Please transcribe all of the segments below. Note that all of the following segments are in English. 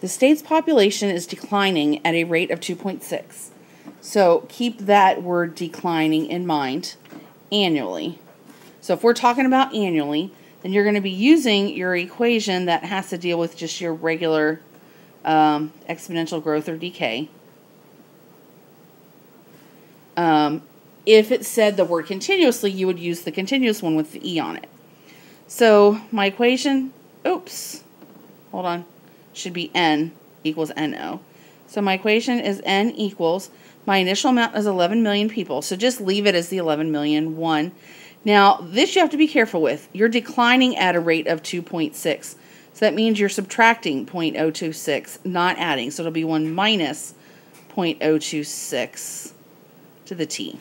The state's population is declining at a rate of 2.6. So keep that word declining in mind annually. So if we're talking about annually, then you're going to be using your equation that has to deal with just your regular exponential growth or decay. If it said the word continuously, you would use the continuous one with the E on it. So my equation, hold on, should be N equals NO. So my equation is N equals, my initial amount is 11 million people, so just leave it as the 11 million, 1. Now, this you have to be careful with. You're declining at a rate of 2.6. So that means you're subtracting 0.026, not adding. So it'll be 1 minus 0.026 to the t.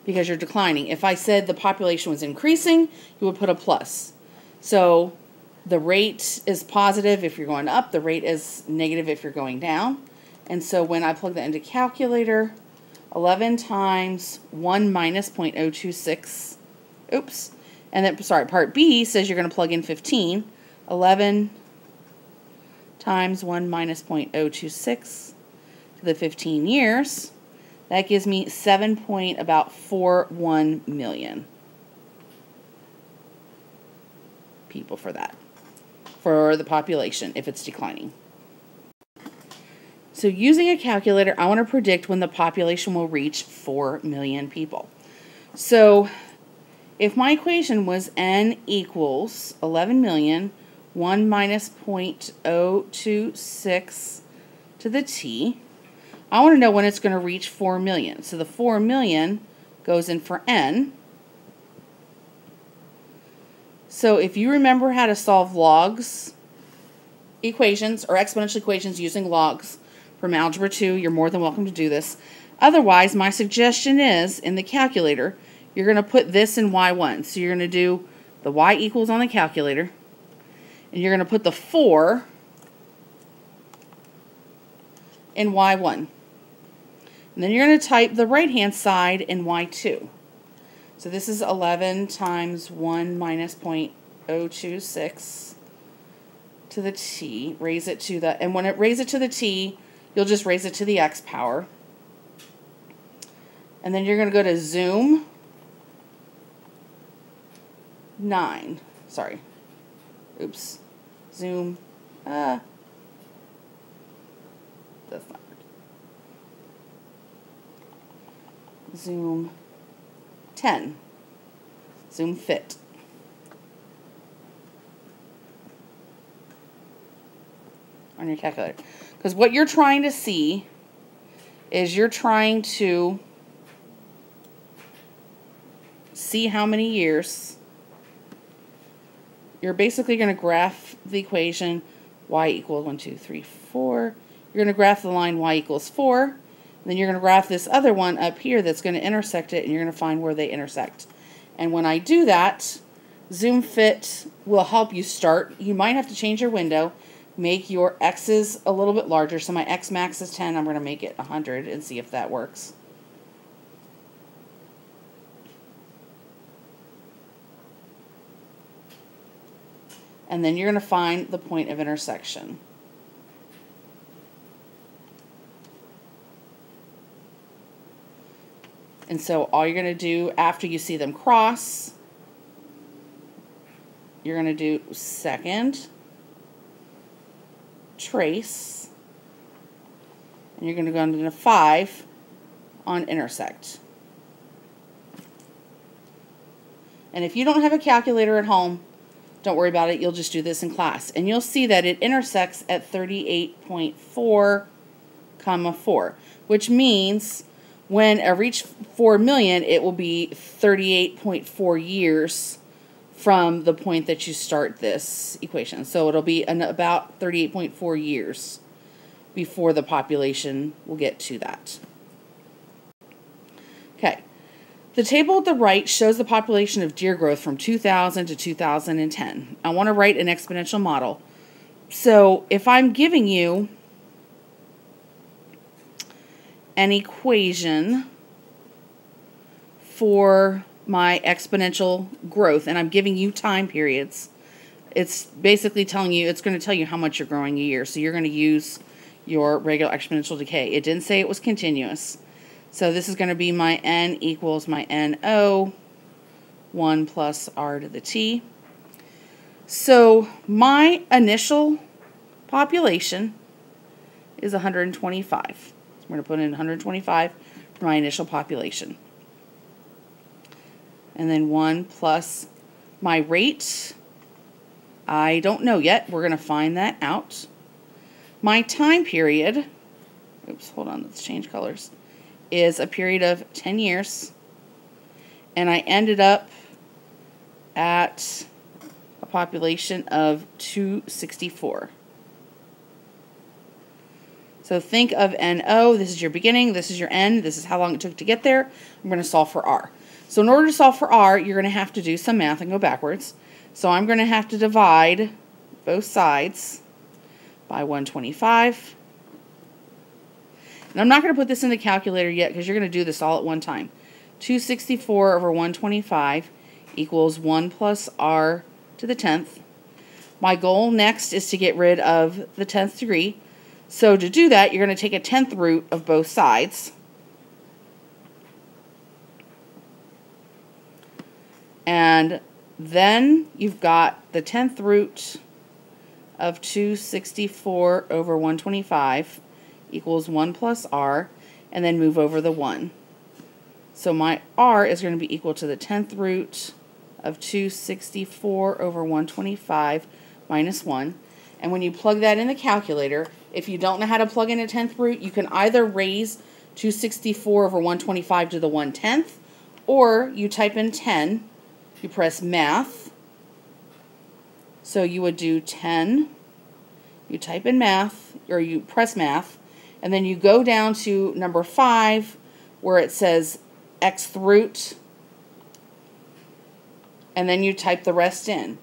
Because you're declining. If I said the population was increasing, you would put a plus. So the rate is positive if you're going up. The rate is negative if you're going down. And so when I plug that into calculator, 11 times 1 minus 0.026, and then, sorry, part B says you're going to plug in 15. 11 times 1 minus 0.026 to the 15 years. That gives me 7.41 million people for that, for the population, if it's declining. So using a calculator, I want to predict when the population will reach 4 million people. So if my equation was N equals 11 million, 1 minus 0.026 to the t, I want to know when it's going to reach 4 million. So the 4 million goes in for N. So if you remember how to solve logs equations or exponential equations using logs from Algebra 2, you're more than welcome to do this. Otherwise, my suggestion is, in the calculator, you're going to put this in y1. So you're going to do the y equals on the calculator, and you're going to put the 4 in y1. And then you're going to type the right-hand side in y2. So this is 11 times 1 minus 0.026 to the t. Raise it to the, and when it raise it to the t, you'll just raise it to the x power. And then you're going to go to zoom 9. Sorry. Zoom. That's not good. Zoom 10. Zoom fit. On your calculator. Because what you're trying to see is you're trying to see how many years. You're basically going to graph the equation y equals 1, 2, 3, 4. You're going to graph the line y equals 4. And then you're going to graph this other one up here that's going to intersect it, and you're going to find where they intersect. And when I do that, Zoom Fit will help you start. You might have to change your window, make your x's a little bit larger. So my x max is 10. I'm going to make it 100 and see if that works. And then you're going to find the point of intersection. And so all you're going to do after you see them cross, you're going to do second, trace, and you're going to go into 5 on intersect. And if you don't have a calculator at home, don't worry about it. You'll just do this in class. And you'll see that it intersects at 38.4, 4, which means when I reach 4 million, it will be 38.4 years from the point that you start this equation. So it'll be about 38.4 years before the population will get to that. Okay. The table at the right shows the population of deer growth from 2000 to 2010. I want to write an exponential model. So if I'm giving you an equation for my exponential growth, and I'm giving you time periods, it's basically telling you, it's going to tell you how much you're growing a year. So you're going to use your regular exponential decay. It didn't say it was continuous. So this is going to be my n equals my NO, 1 plus r to the t. So my initial population is 125. So I'm going to put in 125 for my initial population. And then 1 plus my rate. I don't know yet. We're going to find that out. My time period, oops, hold on, let's change colors, is a period of 10 years. And I ended up at a population of 264. So think of NO, this is your beginning, this is your end, this is how long it took to get there. I'm going to solve for R. So in order to solve for R, you're going to have to do some math and go backwards. So I'm going to have to divide both sides by 125. And I'm not going to put this in the calculator yet because you're going to do this all at one time. 264 over 125 equals 1 plus r to the 10th. My goal next is to get rid of the 10th degree. So to do that, you're going to take a 10th root of both sides. And then you've got the 10th root of 264 over 125 equals 1 plus r, and then move over the 1. So my r is going to be equal to the 10th root of 264 over 125 minus 1. And when you plug that in the calculator, if you don't know how to plug in a 10th root, you can either raise 264 over 125 to the 1/10, or you type in 10, you press math. So you would do 10, you type in math, or you press math, and then you go down to number 5 where it says xth root, and then you type the rest in.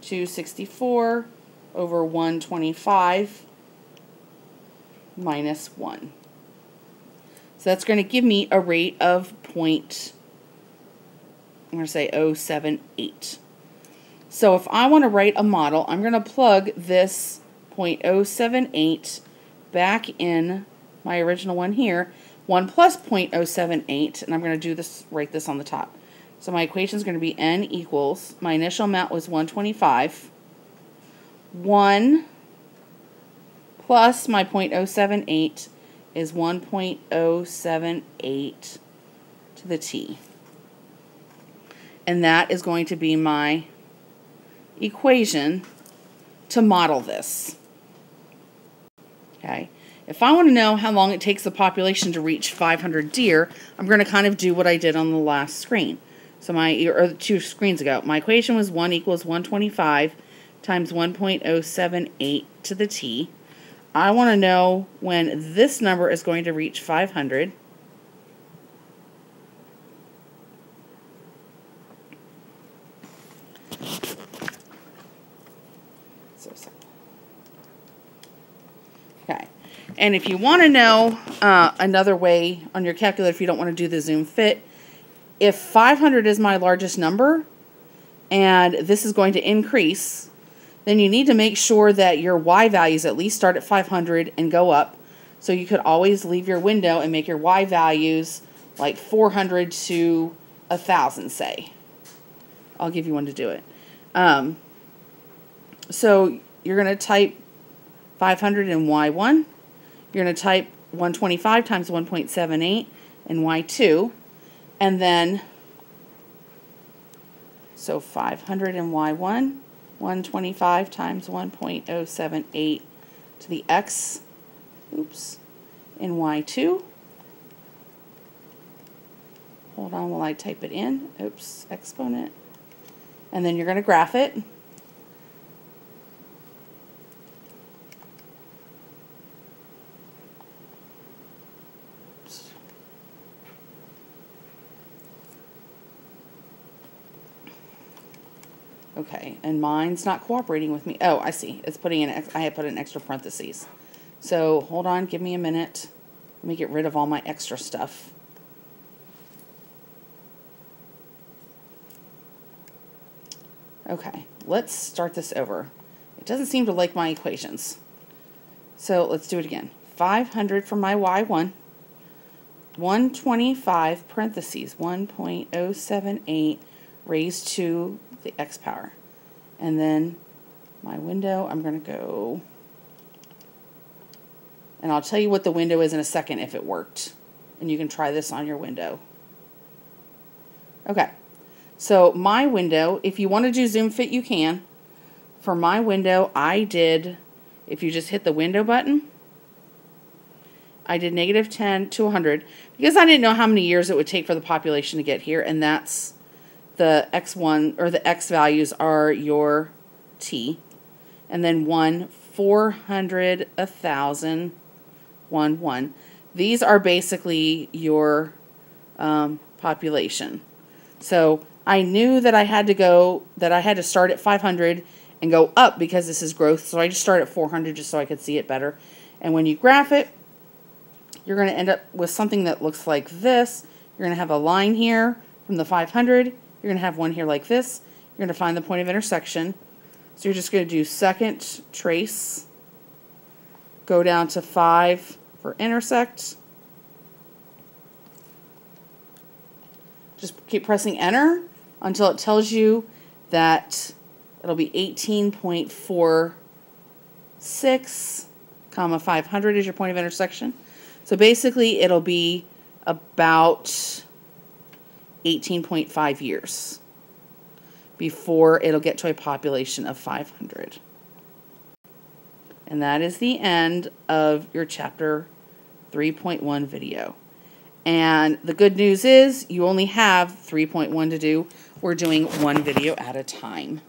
264 over 125 minus 1. So that's going to give me a rate of I'm going to say 0.078. So if I want to write a model, I'm going to plug this 0.078 back in my original one here, 1 plus 0.078, and I'm going to do this, write this on the top. So my equation is going to be n equals, my initial amount was 125, 1 plus my 0.078 is 1.078 to the t. And that is going to be my equation to model this. Okay. If I want to know how long it takes the population to reach 500 deer, I'm going to kind of do what I did on the last screen. So or 2 screens ago, my equation was 1 equals 125 times 1.078 to the t. I want to know when this number is going to reach 500. Okay, and if you want to know another way on your calculator, if you don't want to do the zoom fit, if 500 is my largest number and this is going to increase, then you need to make sure that your y values at least start at 500 and go up. So you could always leave your window and make your y values like 400 to 1,000, say. I'll give you one to do it. So you're going to type 500 in y1. You're going to type 125 times 1.78 in y2. And then, so 500 in y1, 125 times 1.078 to the x, oops, in y2. Hold on while I type it in. Oops, exponent. And then you're going to graph it. Okay, and mine's not cooperating with me. Oh, I see. It's putting in, I had put in extra parentheses. So hold on, give me a minute. Let me get rid of all my extra stuff. Okay, let's start this over. It doesn't seem to like my equations. So let's do it again. 500 for my y1. 125 parentheses 1.078 raised to the x power. And then my window, I'm going to go, and I'll tell you what the window is in a second if it worked. And you can try this on your window. Okay, so my window, if you want to do zoom fit, you can. For my window, I did, if you just hit the window button, I did -10 to 100 because I didn't know how many years it would take for the population to get here, and that's the x1, or the x values are your t, and then 1, 400, 1,000, 1, 1. These are basically your population. So I knew that I had to start at 500 and go up because this is growth, so I just started at 400 just so I could see it better. And when you graph it, you're going to end up with something that looks like this. You're going to have a line here from the 500. You're going to have one here like this. You're going to find the point of intersection. So you're just going to do second trace, go down to 5 for intersect. Just keep pressing enter until it tells you that it'll be 18.46, 500 is your point of intersection. So basically it'll be about 18.5 years before it'll get to a population of 500. And that is the end of your chapter 3.1 video. And the good news is you only have 3.1 to do. We're doing one video at a time.